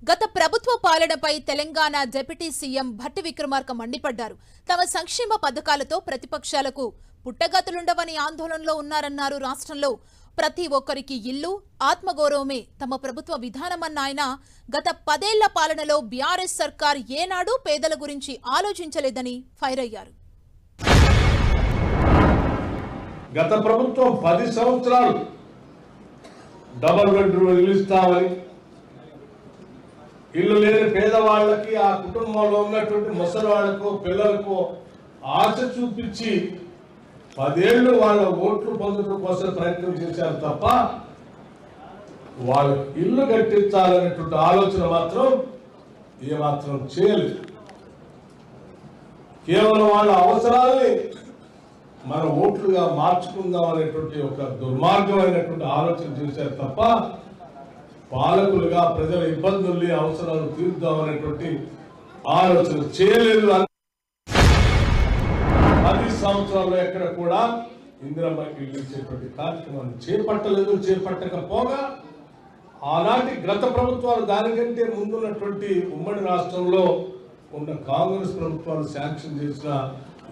గత ప్రభుత్వ పాలనపై తెలంగాణ డిప్యూటీ సీఎం భట్టి విక్రమార్క మండిపడ్డారు. తమ సంక్షేమ పథకాలతో ప్రతిపక్షాలకు పుట్టగతులుండవని ఆందోళనలో ఉన్నారన్నారు. రాష్ట్రంలో ప్రతి ఒక్కరికి ఇల్లు, ఆత్మగౌరవమే తమ ప్రభుత్వ విధానమన్న ఆయన గత 10 ఏళ్ల పాలనలో బీఆర్ఎస్ సర్కార్ ఏనాడు పేదల గురించి ఆలోచించలేదని ఫైర్ అయ్యారు. గత ప్రభుత్వం 10 సంవత్సరాలు డబుల్ బెడ్రూమ్ ఇల్లు ఇస్తామని, ఇల్లు లేని పేదవాళ్ళకి, ఆ కుటుంబంలో ఉన్నటువంటి ముసలి వాళ్లకు, పిల్లలకు ఆశ చూపించి 10 ఏళ్లు వాళ్ళ ఓట్లు పొందడం కోసం ప్రయత్నం చేశారు తప్ప వాళ్ళకి ఇల్లు కట్టించాలనేటువంటి ఆలోచన మాత్రం ఏమాత్రం చేయలేదు. కేవలం వాళ్ళ అవసరాలని మన ఓట్లుగా మార్చుకుందాం అనేటువంటి ఒక దుర్మార్గమైనటువంటి ఆలోచన చేశారు తప్ప పాలకులుగా ప్రజల ఇబ్బందుల్ని, అవసరాలు తీర్చుదాం అనేటువంటి ఆలోచన చేయలేదు. 10 సంవత్సరాల్లో ఎక్కడ కూడా ఇందిరమ్మ ఇల్లు ఇచ్చేటువంటి కార్యక్రమాన్ని చేపట్టలేదు. చేపట్టకపోగా ఆనాటి గత ప్రభుత్వాలు, దానికంటే ముందున్నటువంటి ఉమ్మడి రాష్ట్రంలో ఉన్న కాంగ్రెస్ ప్రభుత్వాలు శాంక్షన్ చేసిన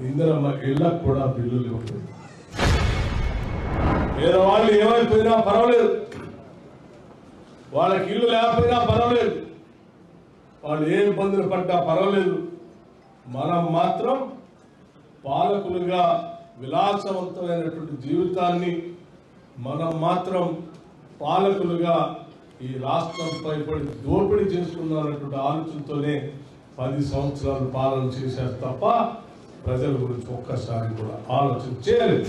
ఇందిరమ్మ ఇళ్లకు కూడా బిల్లులు ఇవ్వలేదు. పేదవాళ్ళు ఏమైపోయినా పర్వాలేదు, వాళ్ళకి ఇల్లు లేకపోయినా పర్వాలేదు, వాళ్ళు ఏ ఇబ్బందులు పడ్డా పర్వాలేదు, మనం మాత్రం పాలకులుగా విలాసవంతమైనటువంటి జీవితాన్ని, మనం మాత్రం పాలకులుగా ఈ రాష్ట్రంపై పడి దోపిడీ చేసుకున్నటువంటి ఆలోచనతోనే 10 సంవత్సరాలు పాలన చేశారు తప్ప ప్రజల గురించి ఒక్కసారి కూడా ఆలోచన చేయలేదు.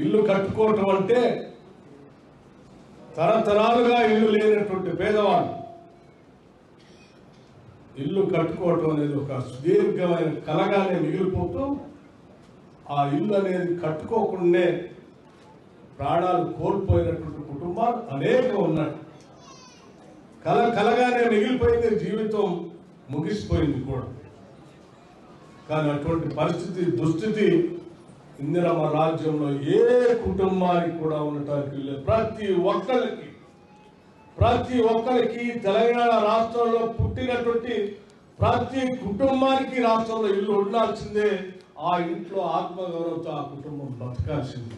ఇల్లు కట్టుకోవటం అంటే తరతరాలుగా ఇల్లు లేనటువంటి పేదవాళ్ళు ఇల్లు కట్టుకోవటం అనేది ఒక సుదీర్ఘమైన కలగానే మిగిలిపోతూ, ఆ ఇల్లు అనేది కట్టుకోకుండానే ప్రాణాలు కోల్పోయినటువంటి కుటుంబాలు అనేకం ఉన్నాయి. కలగానే మిగిలిపోయింది, జీవితం ముగిసిపోయింది కూడా. కానీ అటువంటి పరిస్థితి, దుస్థితి ఇందిరమ్మ రాజ్యంలో ఏ కుటుంబానికి కూడా ఉండటానికి లేదు. ప్రతి ఒక్కరికి తెలంగాణ రాష్ట్రంలో పుట్టినటువంటి ప్రతి కుటుంబానికి రాష్ట్రంలో ఇల్లు ఉండాల్సిందే. ఆ ఇంట్లో ఆత్మగౌరవంతో ఆ కుటుంబం బతకాల్సిందే.